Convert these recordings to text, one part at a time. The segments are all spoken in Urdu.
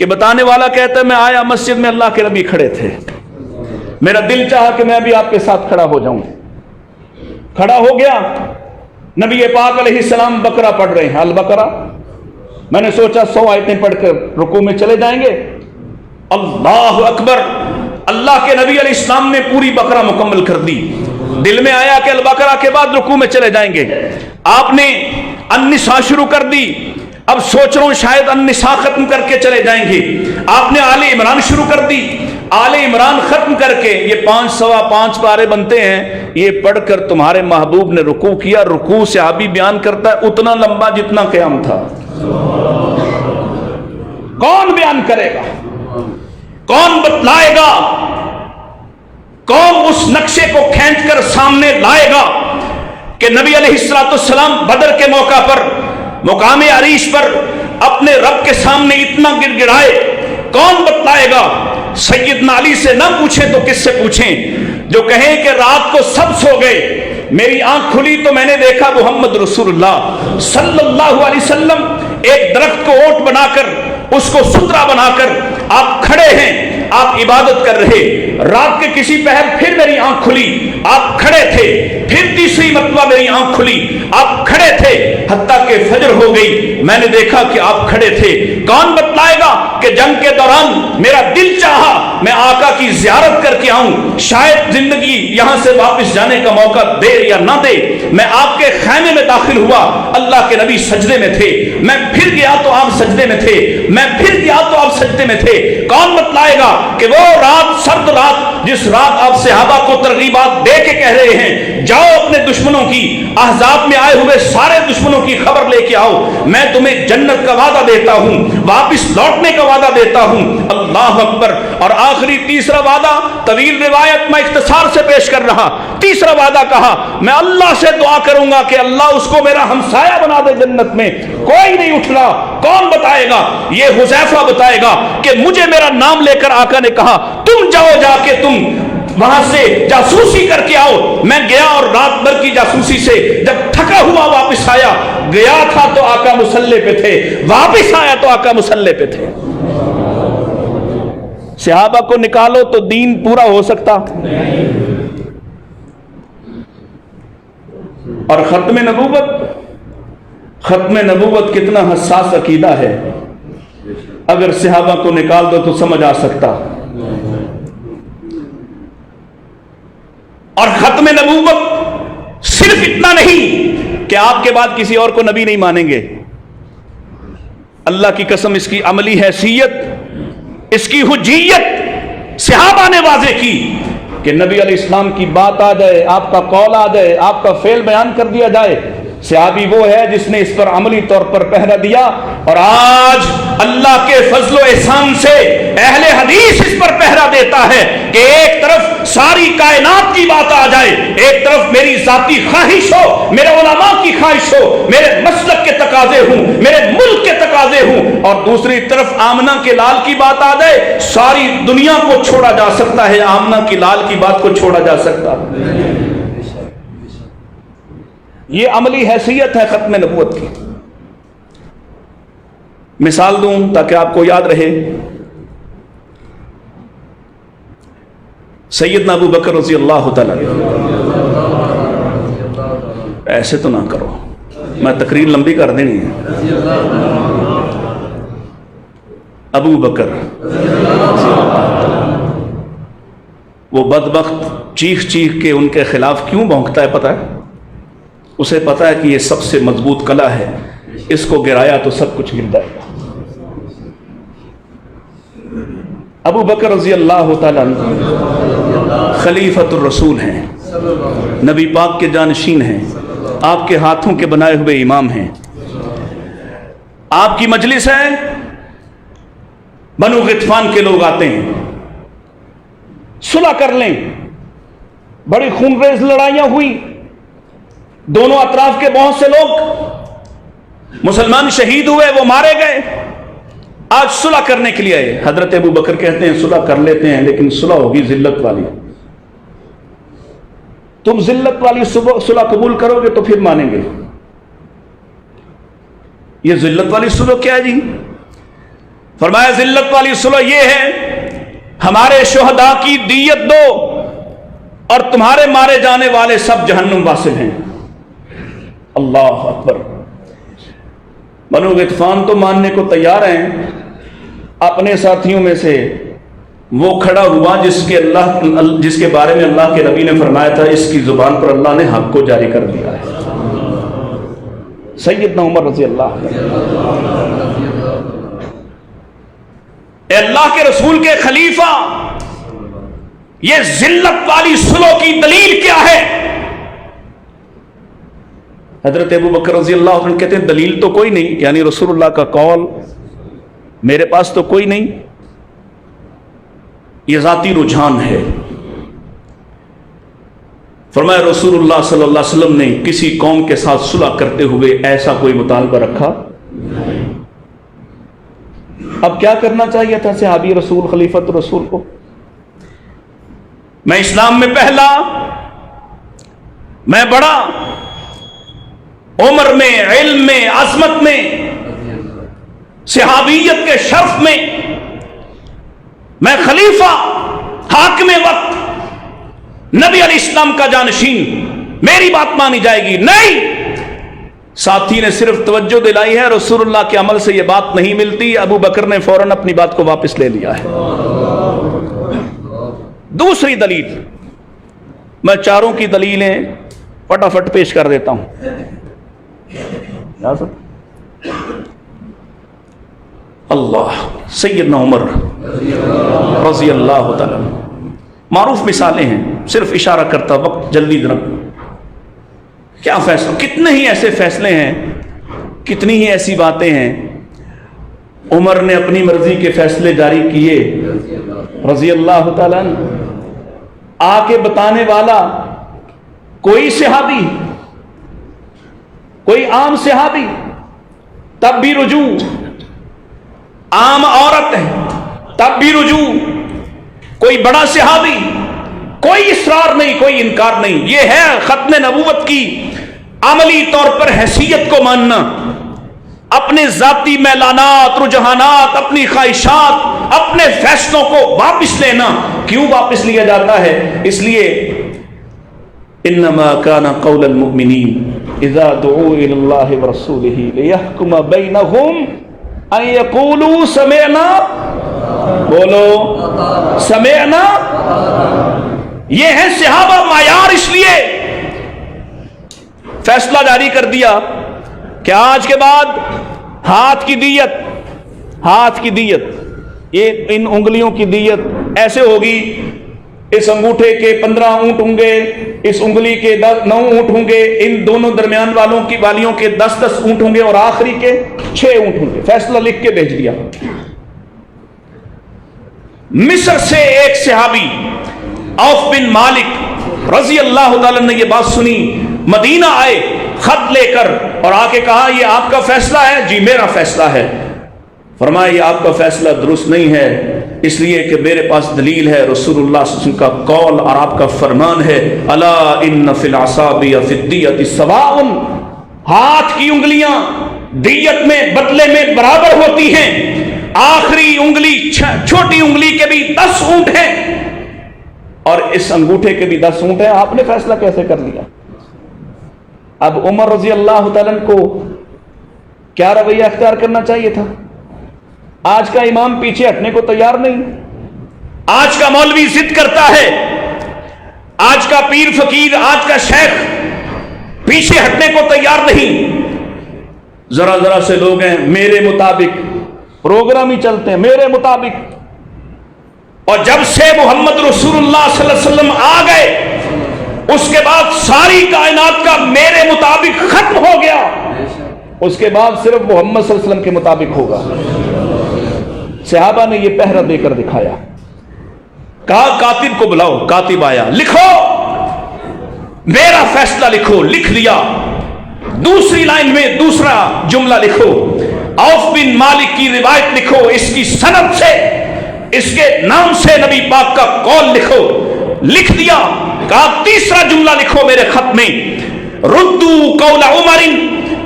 کہ بتانے والا کہتا ہے میں آیا مسجد میں اللہ کے نبی کھڑے تھے, میرا دل چاہا کہ میں بھی آپ کے ساتھ کھڑا ہو جاؤں. کھڑا ہو گیا, نبی پاک علیہ السلام بقرہ پڑھ رہے ہیں, البقرہ. میں نے سوچا 100 آیتیں پڑھ کر رکوع میں چلے جائیں گے. اللہ اکبر, اللہ کے نبی علیہ السلام نے پوری بقرہ مکمل کر دی. دل میں آیا کہ البقرہ کے بعد رکوع میں چلے جائیں گے. آپ نے النساء شروع کر دی. اب سوچ رہا ہوں شاید النساء ختم کر کے چلے جائیں گے. آپ نے آل عمران شروع کر دی. آل عمران ختم کر کے یہ 5.25 پارے بنتے ہیں, یہ پڑھ کر تمہارے محبوب نے رکوع کیا. رکوع صحابی بیان کرتا ہے اتنا لمبا جتنا قیام تھا. کون بیان کرے گا, کون بتلائے گا, کون اس نقشے کو کھینچ کر سامنے لائے گا کہ نبی علیہ السلام بدر کے موقع پر مقام عریش پر اپنے رب کے سامنے اتنا گڑ گڑائے. کون بتلائے گا؟ سیدنا علی سے نہ پوچھیں تو کس سے پوچھیں, جو کہیں کہ رات کو سب سو گئے, میری آنکھ کھلی تو میں نے دیکھا محمد رسول اللہ صلی اللہ علیہ وسلم ایک درخت کو اوٹ بنا کر, اس کو سترا بنا کر آپ کھڑے ہیں, آپ عبادت کر رہے. رات کے کسی پہر پھر میری آنکھ کھلی, آپ کھڑے تھے. پھر تیسری مرتبہ میری آنکھ کھلی, آپ کھڑے تھے. حتیٰ کہ فجر ہو گئی, میں نے دیکھا کہ آپ کھڑے تھے. کون بتلائے گا کہ جنگ کے دوران میرا دل چاہا میں آقا کی زیارت کر کے آؤں, شاید زندگی یہاں سے واپس جانے کا موقع دے یا نہ دے. میں آپ کے خیمے میں داخل ہوا, اللہ کے نبی سجدے میں تھے. میں پھر گیا تو آپ سجدے میں تھے. میں پھر گیا تو آپ سجدے میں تھے. کون بتلائے گا کہ وہ رات, سرد رات, جس رات آپ صحابہ کو ترغیبات دے کے کہہ رہے ہیں جاؤ اپنے دشمنوں کی, احزاب میں آئے ہوئے سارے دشمنوں کی خبر لے کے آؤ, میں تمہیں جنت کا وعدہ دیتا ہوں, واپس لوٹنے کا وعدہ دیتا ہوں. اللہ اکبر. اور آخری تیسرا وعدہ, طویل روایت میں اختصار سے پیش کر رہا. تیسرا وعدہ کہا میں اللہ سے دعا کروں گا کہ اللہ اس کو میرا ہمسایہ بنا دے جنت میں. کوئی نہیں اٹھ رہا. کون بتائے گا؟ یہ حذیفہ بتائے گا کہ مجھے میرا نام لے کر آقا نے کہا تم جاؤ, جا کے تم وہاں سے جاسوسی کر کے آؤ. میں گیا اور رات بھر کی جاسوسی سے جب تھکا ہوا واپس آیا, گیا تھا تو آقا مصلی پہ تھے, واپس آیا تو آقا مصلی پہ تھے. صحابہ کو نکالو تو دین پورا ہو سکتا. اور ختم نبوت کتنا حساس عقیدہ ہے, اگر صحابہ کو نکال دو تو سمجھ آ سکتا. اور ختم نبوت صرف اتنا نہیں کہ آپ کے بعد کسی اور کو نبی نہیں مانیں گے. اللہ کی قسم اس کی عملی حیثیت, اس کی حجیت صحابہ نے واضح کی کہ نبی علیہ السلام کی بات آ جائے, آپ کا قول آ جائے, آپ کا فعل بیان کر دیا جائے. صحابی وہ ہے جس نے اس پر عملی طور پر پہرا دیا. اور آج اللہ کے فضل و احسان سے اہل حدیث اس پر پہرا دیتا ہے کہ ایک طرف ساری کائنات کی بات آ جائے, ایک طرف میری ذاتی خواہش ہو, میرے علماء کی خواہش ہو, میرے مسلک کے تقاضے ہوں, میرے ملک کے تقاضے ہوں, اور دوسری طرف آمنہ کے لال کی بات آ جائے. ساری دنیا کو چھوڑا جا سکتا ہے, آمنہ کی لال کی بات کو چھوڑا جا سکتا ہے. یہ عملی حیثیت ہے ختم نبوت کی. مثال دوں تاکہ آپ کو یاد رہے. سیدنا ابو بکر رضی اللہ تعالی, ایسے تو نہ کرو, میں تقریر لمبی کر دینی ہے. ابو بکر وہ بدبخت چیخ چیخ کے ان کے خلاف کیوں بھونکتا ہے پتہ ہے؟ اسے پتا ہے کہ یہ سب سے مضبوط قلعہ ہے, اس کو گرایا تو سب کچھ گر جائے گا. ابو بکر رضی اللہ تعالیٰ خلیفۃ الرسول ہیں, نبی پاک کے جانشین ہیں, آپ کے ہاتھوں کے بنائے ہوئے امام ہیں. آپ کی مجلس ہے, بنو غطفان کے لوگ آتے ہیں, صلح کر لیں. بڑی خونریز لڑائیاں ہوئی, دونوں اطراف کے بہت سے لوگ مسلمان شہید ہوئے, وہ مارے گئے. آج صلح کرنے کے لیے آئے. حضرت ابو بکر کہتے ہیں صلح کر لیتے ہیں, لیکن صلح ہوگی ذلت والی. تم ذلت والی صلح قبول کرو گے تو پھر مانیں گے. یہ ذلت والی صلح کیا ہے جی؟ فرمایا ذلت والی صلح یہ ہے ہمارے شہداء کی دیت دو اور تمہارے مارے جانے والے سب جہنم واصل ہیں. اللہ اکبر. بنو غطفان تو ماننے کو تیار ہیں. اپنے ساتھیوں میں سے وہ کھڑا ہوا جس کے بارے میں اللہ کے نبی نے فرمایا تھا اس کی زبان پر اللہ نے حق کو جاری کر دیا ہے. سیدنا عمر رضی اللہ عنہ. اے اللہ کے رسول کے خلیفہ، یہ ذلت والی صلح کی دلیل کیا ہے؟ حضرت ابو بکر رضی اللہ عنہ کہتے ہیں دلیل تو کوئی نہیں، یعنی رسول اللہ کا قول میرے پاس تو کوئی نہیں، یہ ذاتی رجحان ہے. فرمایا رسول اللہ صلی اللہ علیہ وسلم نے کسی قوم کے ساتھ صلح کرتے ہوئے ایسا کوئی مطالبہ رکھا. اب کیا کرنا چاہیے تھا صحابی رسول خلیفۃ رسول کو؟ میں اسلام میں پہلا، میں بڑا، عمر میں، علم میں، عظمت میں، صحابیت کے شرف میں، میں خلیفہ، حاکم وقت، نبی علیہ السلام کا جانشین، میری بات مانی جائے گی؟ نہیں. ساتھی نے صرف توجہ دلائی ہے، رسول اللہ کے عمل سے یہ بات نہیں ملتی. ابو بکر نے فوراً اپنی بات کو واپس لے لیا ہے. دوسری دلیل، میں چاروں کی دلیلیں فٹافٹ پیش کر دیتا ہوں. اللہ. سیدنا عمر رضی اللہ تعالی، معروف مثالیں ہیں، صرف اشارہ کرتا وقت جلدی درک. کیا فیصلہ، کتنے ہی ایسے فیصلے ہیں، کتنی ہی ایسی باتیں ہیں. عمر نے اپنی مرضی کے فیصلے جاری کیے رضی اللہ تعالیٰ عنہ. آ کے بتانے والا کوئی صحابی، کوئی عام صحابی، تب بھی رجوع، عام عورت ہے تب بھی رجوع، کوئی بڑا صحابی، کوئی اصرار نہیں، کوئی انکار نہیں. یہ ہے ختم نبوت کی عملی طور پر حیثیت کو ماننا. اپنے ذاتی میلانات، رجحانات، اپنی خواہشات، اپنے فیصلوں کو واپس لینا. کیوں واپس لیا جاتا ہے؟ اس لیے انما کان قول المؤمنین اذا دعوا الى اللہ ورسولہ لیحکم بینہم ان یقولوا سمعنا، بولو سمعنا. یہ ہے صحابہ معیار. اس لیے فیصلہ جاری کر دیا کہ آج کے بعد ہاتھ کی دیت، ہاتھ کی دیت، یہ ان انگلیوں کی دیت ایسے ہوگی، اس انگوٹھے کے 15 اونٹ ہوں گے، اس انگلی کے 9 اونٹ ہوں گے، ان دونوں درمیان والوں کی والیوں کے 10 اونٹ ہوں گے اور آخری کے 6 اونٹ ہوں گے. فیصلہ لکھ کے بھیج دیا. مصر سے ایک صحابی عوف بن مالک رضی اللہ تعالی نے یہ بات سنی، مدینہ آئے خط لے کر اور آ کے کہا یہ آپ کا فیصلہ ہے؟ جی میرا فیصلہ ہے. فرمایا یہ آپ کا فیصلہ درست نہیں ہے، اس لیے کہ میرے پاس دلیل ہے، رسول اللہ صلی اللہ علیہ وسلم کا قول اور آپ کا فرمان ہے، الا ان فی الاصابع فی الدیۃ سواء. ہاتھ کی انگلیاں دیت میں، بدلے میں برابر ہوتی ہیں. آخری انگلی، چھوٹی انگلی کے بھی 10 اونٹ ہیں اور اس انگوٹھے کے بھی 10 اونٹ ہیں. آپ نے فیصلہ کیسے کر لیا؟ اب عمر رضی اللہ تعالیٰ کو کیا رویہ اختیار کرنا چاہیے تھا؟ آج کا امام پیچھے ہٹنے کو تیار نہیں، آج کا مولوی ضد کرتا ہے، آج کا پیر فقیر، آج کا شیخ پیچھے ہٹنے کو تیار نہیں. ذرا ذرا سے لوگ ہیں میرے مطابق، پروگرام ہی چلتے ہیں میرے مطابق. اور جب سے محمد رسول اللہ صلی اللہ علیہ وسلم آ گئے اس کے بعد ساری کائنات کا میرے مطابق ختم ہو گیا. اس کے بعد صرف محمد صلی اللہ علیہ وسلم کے مطابق ہوگا. صحابہ نے یہ پہرا دے کر دکھایا. کہا کاتب کو بلاؤ. کاتب آیا، لکھو میرا فیصلہ لکھو. لکھ دیا. دوسری لائن میں دوسرا جملہ لکھو، عوف بن مالک کی روایت لکھو، اس کی سند سے، اس کے نام سے نبی پاک کا قول لکھو. لکھ دیا. کہا تیسرا جملہ لکھو میرے خط میں، ردوا قول عمر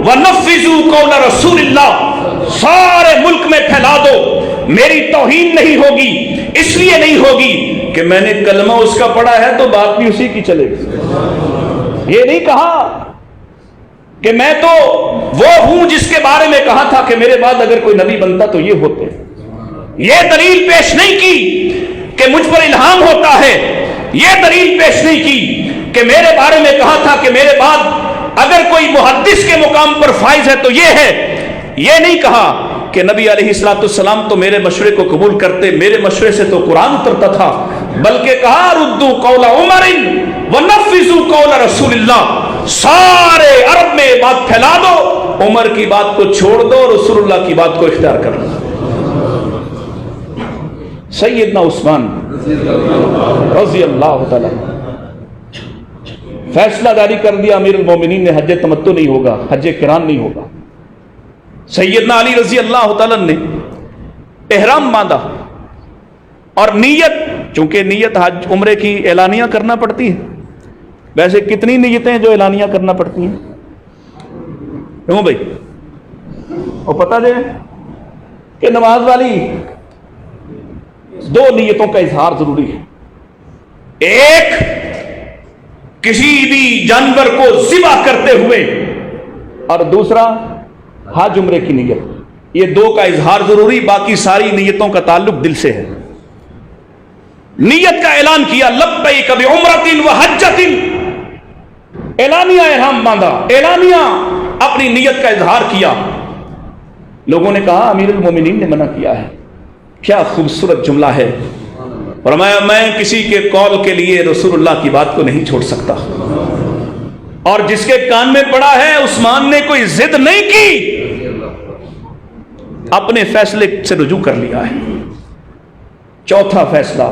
ونفذوا قول رسول اللہ سارے ملک میں پھیلا دو، میری توہین نہیں ہوگی، اس لیے نہیں ہوگی کہ میں نے کلمہ اس کا پڑھا ہے تو بات بھی اسی کی چلے گی۔ یہ نہیں کہا کہ میں تو وہ ہوں جس کے بارے میں کہا تھا کہ میرے بعد اگر کوئی نبی بنتا تو یہ ہوتے۔ یہ دلیل پیش نہیں کی کہ مجھ پر الہام ہوتا ہے، یہ دلیل پیش نہیں کی کہ میرے بارے میں کہا تھا کہ میرے بعد اگر کوئی محدث کے مقام پر فائز ہے تو یہ ہے۔ یہ نہیں کہا کہ نبی علیہ الصلوۃ والسلام تو میرے مشورے کو قبول کرتے، میرے مشورے سے تو قرآن اترتا تھا، بلکہ کہا ردوا قول عمر ونفذوا قول رسول اللہ، سارے عرب میں بات پھیلا دو، عمر کی بات کو چھوڑ دو، رسول اللہ کی بات کو اختیار کر لو۔ سیدنا عثمان رضی اللہ تعالی فیصلہ جاری کر دیا، امیر المومنین نے حج تمتع نہیں ہوگا، حج قران نہیں ہوگا۔ سیدنا علی رضی اللہ تعالی نے احرام باندھا اور نیت، چونکہ نیت حج عمرے کی اعلانیہ کرنا پڑتی ہے۔ ویسے کتنی نیتیں جو اعلانیہ کرنا پڑتی ہیں کیوں بھائی؟ اور پتہ دے کہ نماز والی دو نیتوں کا اظہار ضروری ہے، ایک کسی بھی جانور کو ذبح کرتے ہوئے، اور دوسرا حج عمرے کی نیت۔ یہ دو کا اظہار ضروری، باقی ساری نیتوں کا تعلق دل سے ہے۔ نیت کا اعلان کیا، لبیک بعمرۃ وحجۃ، اعلانیہ احرام باندھا، اعلانیہ اپنی نیت کا اظہار کیا۔ لوگوں نے کہا امیر المومنین نے منع کیا ہے۔ کیا خوبصورت جملہ ہے، فرمایا میں کسی کے قول کے لیے رسول اللہ کی بات کو نہیں چھوڑ سکتا، اور جس کے کان میں پڑا ہے عثمان نے کوئی ضد نہیں کی، اپنے فیصلے سے رجوع کر لیا ہے۔ چوتھا فیصلہ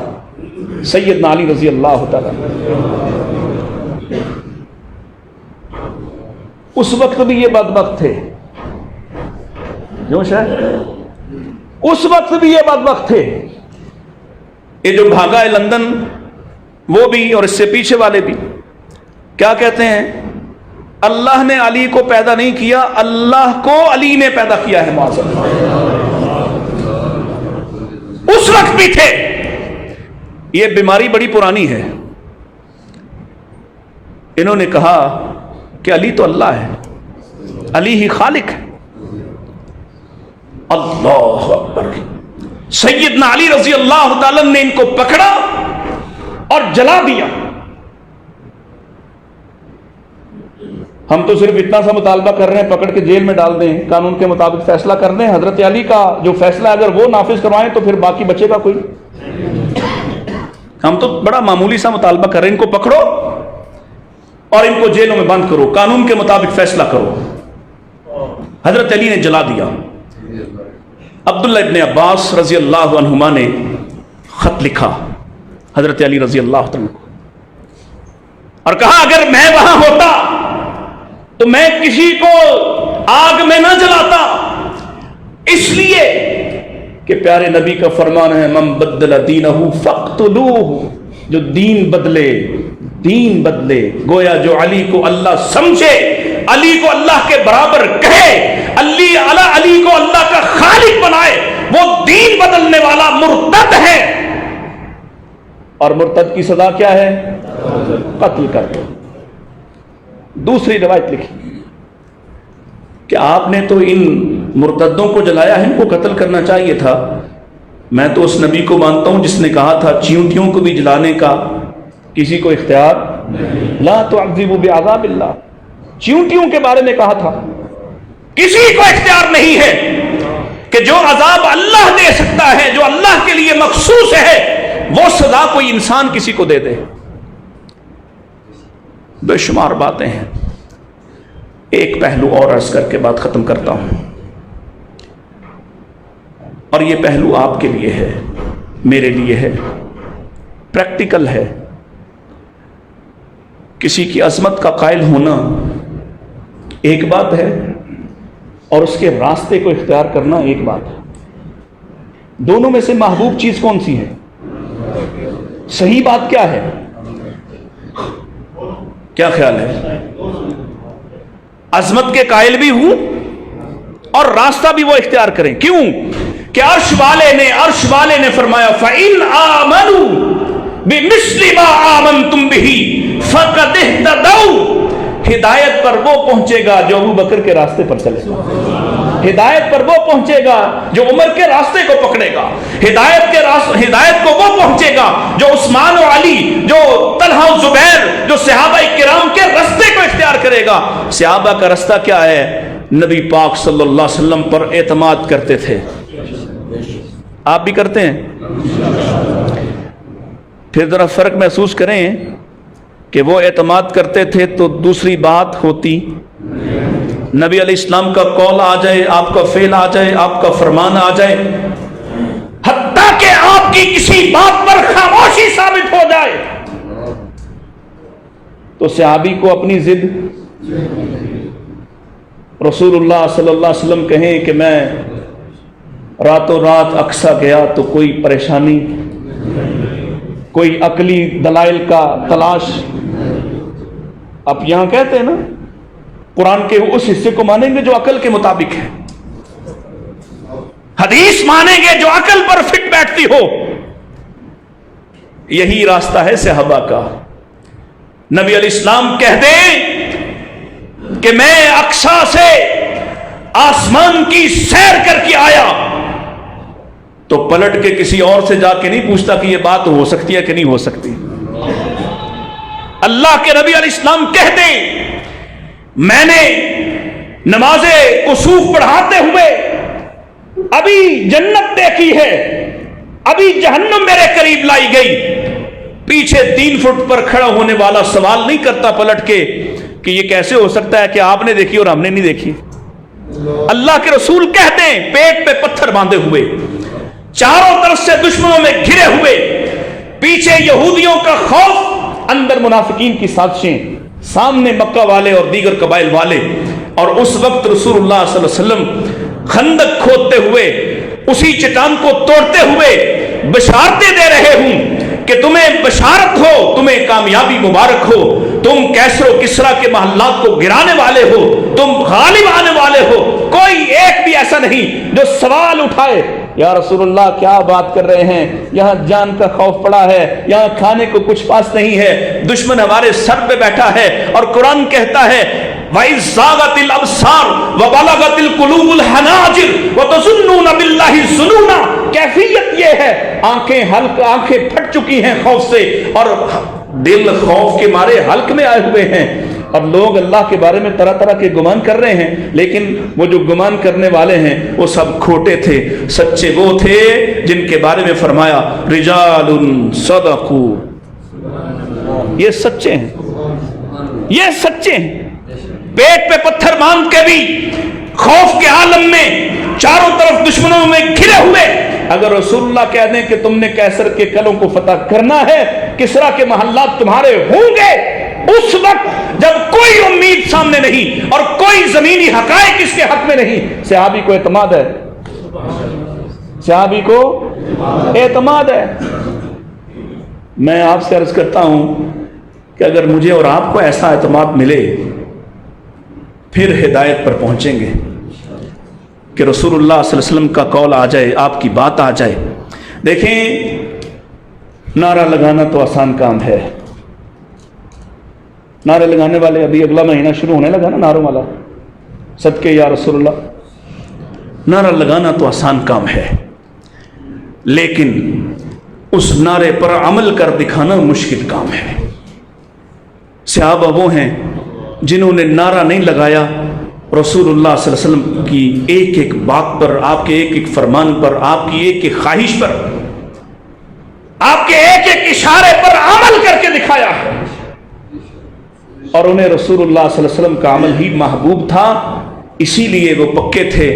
سیدنا علی رضی اللہ تعالی، اس وقت بھی یہ بدبخت تھے، جو شاید اس وقت بھی یہ بدبخت تھے، یہ جو بھاگا ہے لندن وہ بھی اور اس سے پیچھے والے بھی، کیا کہتے ہیں؟ اللہ نے علی کو پیدا نہیں کیا، اللہ کو علی نے پیدا کیا ہے۔ معاذ اس وقت بھی تھے۔ یہ بیماری بڑی پرانی ہے۔ انہوں نے کہا کہ علی تو اللہ ہے، علی ہی خالق ہے۔ اللہ اکبر۔ سیدنا علی رضی اللہ تعالی نے ان کو پکڑا اور جلا دیا۔ ہم تو صرف اتنا سا مطالبہ کر رہے ہیں، پکڑ کے جیل میں ڈال دیں، قانون کے مطابق فیصلہ کر دیں، حضرت علی کا جو فیصلہ اگر وہ نافذ کروائیں تو پھر باقی بچے گا کوئی؟ ہم تو بڑا معمولی سا مطالبہ کر رہے ہیں، ان کو پکڑو اور ان کو جیلوں میں بند کرو، قانون کے مطابق فیصلہ کرو۔ حضرت علی نے جلا دیا۔ عبداللہ ابن عباس رضی اللہ عنہما نے خط لکھا حضرت علی رضی اللہ عنہ کو اور کہا اگر میں وہاں ہوتا تو میں کسی کو آگ میں نہ جلاتا، اس لیے کہ پیارے نبی کا فرمان ہے من بدل دینہ فاقتلوہ، جو دین بدلے دین بدلے، گویا جو علی کو اللہ سمجھے، علی کو اللہ کے برابر کہے، علی کو اللہ کا خالق بنائے، وہ دین بدلنے والا مرتد ہے، اور مرتد کی سزا کیا ہے؟ قتل کر دو۔ دوسری روایت لکھی کہ آپ نے تو ان مرتدوں کو جلایا ہے، ان کو قتل کرنا چاہیے تھا۔ میں تو اس نبی کو مانتا ہوں جس نے کہا تھا چیونٹیوں کو بھی جلانے کا کسی کو اختیار، لا تعذبوا بعذاب اللہ، چیونٹیوں کے بارے میں کہا تھا کسی کو اختیار نہیں ہے کہ جو عذاب اللہ دے سکتا ہے، جو اللہ کے لیے مخصوص ہے، وہ سزا کوئی انسان کسی کو دے دے۔ بے شمار باتیں ہیں، ایک پہلو اور عرض کر کے بات ختم کرتا ہوں، اور یہ پہلو آپ کے لیے ہے، میرے لیے ہے، پریکٹیکل ہے۔ کسی کی عظمت کا قائل ہونا ایک بات ہے اور اس کے راستے کو اختیار کرنا ایک بات ہے۔ دونوں میں سے محبوب چیز کون سی ہے؟ صحیح بات کیا ہے؟ کیا خیال ہے؟ عظمت کے قائل بھی ہوں اور راستہ بھی وہ اختیار کریں. کیوں کہ عرش والے نے فرمایا فَإِنْ آمَنُوا بِمِثْلِ مَا آمَنْتُمْ بِهِ فَقَدْ اهْتَدَوْا. ہدایت پر وہ پہنچے گا جو ابو بکر کے راستے پر چلے گا. ہدایت پر وہ پہنچے گا جو عمر کے راستے کو پکڑے گا. ہدایت کو وہ پہنچے گا جو عثمان و علی، جو طلحہ و زبیر، جو صحابہ کرام کے راستے کو اختیار کرے گا. صحابہ کا راستہ کیا ہے؟ نبی پاک صلی اللہ علیہ وسلم پر اعتماد کرتے تھے. آپ بھی کرتے ہیں؟ پھر ذرا فرق محسوس کریں کہ وہ اعتماد کرتے تھے تو دوسری بات ہوتی. نبی علیہ السلام کا قول آ جائے، آپ کا فعل آ جائے، آپ کا فرمان آ جائے، حتیٰ کہ آپ کی کسی بات پر خاموشی ثابت ہو جائے تو صحابی کو اپنی ضد. رسول اللہ صلی اللہ علیہ وسلم کہیں کہ میں راتوں رات اقصیٰ گیا تو کوئی پریشانی، کوئی عقلی دلائل کا تلاش. آپ یہاں کہتے ہیں نا قرآن کے اس حصے کو مانیں گے جو عقل کے مطابق ہے، حدیث مانیں گے جو عقل پر فٹ بیٹھتی ہو. یہی راستہ ہے صحابہ کا. نبی علیہ السلام کہہ دیں کہ میں اقصیٰ سے آسمان کی سیر کر کے آیا تو پلٹ کے کسی اور سے جا کے نہیں پوچھتا کہ یہ بات ہو سکتی ہے کہ نہیں ہو سکتی. اللہ کے نبی علیہ السلام کہہ دیں میں نے نماز کسوف پڑھاتے ہوئے ابھی جنت دیکھی ہے، ابھی جہنم میرے قریب لائی گئی. پیچھے 3 فٹ پر کھڑا ہونے والا سوال نہیں کرتا پلٹ کے کہ یہ کیسے ہو سکتا ہے کہ آپ نے دیکھی اور ہم نے نہیں دیکھی. اللہ کے رسول کہتے ہیں پیٹ پہ پتھر باندھے ہوئے، چاروں طرف سے دشمنوں میں گھرے ہوئے، پیچھے یہودیوں کا خوف، اندر منافقین کی سازشیں، سامنے مکہ والے اور دیگر قبائل والے. اور اس وقت رسول اللہ صلی اللہ علیہ وسلم خندق کھودتے ہوئے، اسی چٹان کو توڑتے ہوئے بشارتیں دے رہے ہوں کہ تمہیں بشارت ہو، تمہیں کامیابی مبارک ہو، تم کیسر و کسرا کے محلات کو گرانے والے ہو، تم غالب آنے والے ہو. کوئی ایک بھی ایسا نہیں جو سوال اٹھائے یا رسول اللہ کیا بات کر رہے ہیں، یہاں جان کا خوف پڑا ہے، یہاں کھانے کو کچھ پاس نہیں ہے، دشمن ہمارے سر پہ بیٹھا ہے. اور قرآن کہتا ہے وَإِذْ زَاغَتِ الْأَبْصَارُ وَبَلَغَتِ الْقُلُوبُ الْحَنَاجِرَ وَتَظُنُّونَ بِاللَّهِ الظُّنُونَ. کیفیت یہ ہے آنکھیں پھٹ چکی ہیں خوف سے اور دل خوف کے مارے حلق میں آئے ہوئے ہیں. اور لوگ اللہ کے بارے میں طرح طرح کے گمان کر رہے ہیں، لیکن وہ جو گمان کرنے والے ہیں وہ سب کھوٹے تھے. سچے وہ تھے جن کے بارے میں فرمایا رجال صدقوا. یہ سچے ہیں، یہ سچے ہیں. پیٹ پہ پتھر باندھ کے بھی خوف کے عالم میں چاروں طرف دشمنوں میں گھرے ہوئے اگر رسول اللہ کہہ دیں کہ تم نے کیسر کے قلعوں کو فتح کرنا ہے، کسرا کے محلات تمہارے ہوں گے، اس وقت جب کوئی امید سامنے نہیں اور کوئی زمینی حقائق اس کے حق میں نہیں، صحابی کو اعتماد ہے، صحابی کو اعتماد ہے. میں آپ سے عرض کرتا ہوں کہ اگر مجھے اور آپ کو ایسا اعتماد ملے پھر ہدایت پر پہنچیں گے کہ رسول اللہ صلی اللہ علیہ وسلم کا قول آ جائے، آپ کی بات آ جائے. دیکھیں نعرہ لگانا تو آسان کام ہے. نعرے لگانے والے ابھی اگلا مہینہ شروع ہونے لگا نا نعروں والا، صدقے یا رسول اللہ. نعرہ لگانا تو آسان کام ہے لیکن اس نعرے پر عمل کر دکھانا مشکل کام ہے. صحابہ وہ ہیں جنہوں نے نعرہ نہیں لگایا، رسول اللہ صلی اللہ علیہ وسلم کی ایک ایک بات پر، آپ کے ایک ایک فرمان پر، آپ کی ایک ایک خواہش پر، آپ کے ایک ایک اشارے پر عمل کر کے دکھایا ہے. اور انہیں رسول اللہ صلی اللہ علیہ وسلم کا عمل ہی محبوب تھا، اسی لیے وہ پکے تھے.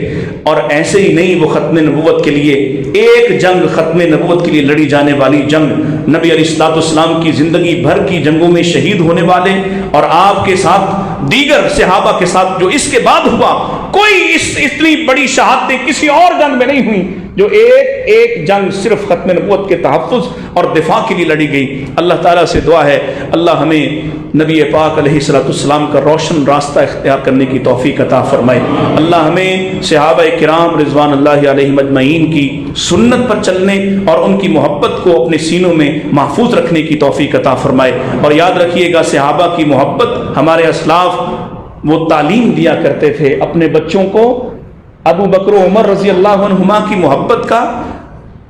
اور ایسے ہی نہیں، وہ ختم نبوت کے لیے ایک جنگ، ختم نبوت کے لیے لڑی جانے والی جنگ، نبی علیہ الصلوۃ والسلام کی زندگی بھر کی جنگوں میں شہید ہونے والے اور آپ کے ساتھ دیگر صحابہ کے ساتھ جو اس کے بعد ہوا، کوئی اتنی بڑی شہادتیں کسی اور جنگ میں نہیں ہوئی جو ایک جنگ صرف ختم نبوت کے تحفظ اور دفاع کے لیے لڑی گئی۔ اللہ تعالیٰ سے دعا ہے اللہ ہمیں نبی پاک علیہ الصلوۃ والسلام کا روشن راستہ اختیار کرنے کی توفیق عطا فرمائے۔ اللہ ہمیں صحابہ کرام رضوان اللہ علیہم اجمعین کی سنت پر چلنے اور ان کی محبت کو اپنے سینوں میں محفوظ رکھنے کی توفیق عطا فرمائے۔ اور یاد رکھیے گا، صحابہ کی محبت، ہمارے اسلاف وہ تعلیم دیا کرتے تھے اپنے بچوں کو ابو بکر و عمر رضی اللہ عنہما کی محبت کا،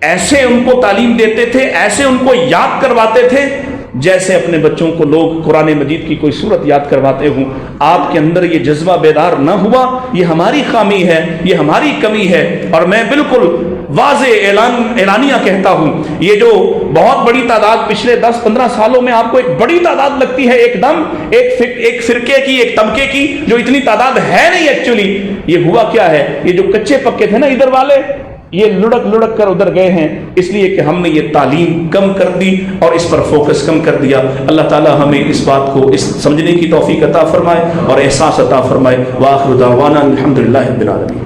ایسے ان کو تعلیم دیتے تھے، ایسے ان کو یاد کرواتے تھے جیسے اپنے بچوں کو لوگ قرآن مجید کی کوئی صورت یاد کرواتے ہوں۔ آپ کے اندر یہ جذبہ بیدار نہ ہوا، یہ ہماری خامی ہے، یہ ہماری کمی ہے۔ اور میں بالکل واضح اعلانیہ کہتا ہوں، یہ جو بہت بڑی تعداد پچھلے 10-15 سالوں میں آپ کو ایک بڑی تعداد لگتی ہے، ایک دم ایک فرقے کی، ایک طبقے کی، جو اتنی تعداد ہے نہیں ایکچولی۔ یہ ہوا کیا ہے، یہ جو کچے پکے تھے نا ادھر والے، یہ لڑک کر ادھر گئے ہیں، اس لیے کہ ہم نے یہ تعلیم کم کر دی اور اس پر فوکس کم کر دیا۔ اللہ تعالی ہمیں اس بات کو سمجھنے کی توفیق عطا فرمائے اور احساس عطا فرمائے۔ وآخر دعوانا الحمدللہ رب العالمین۔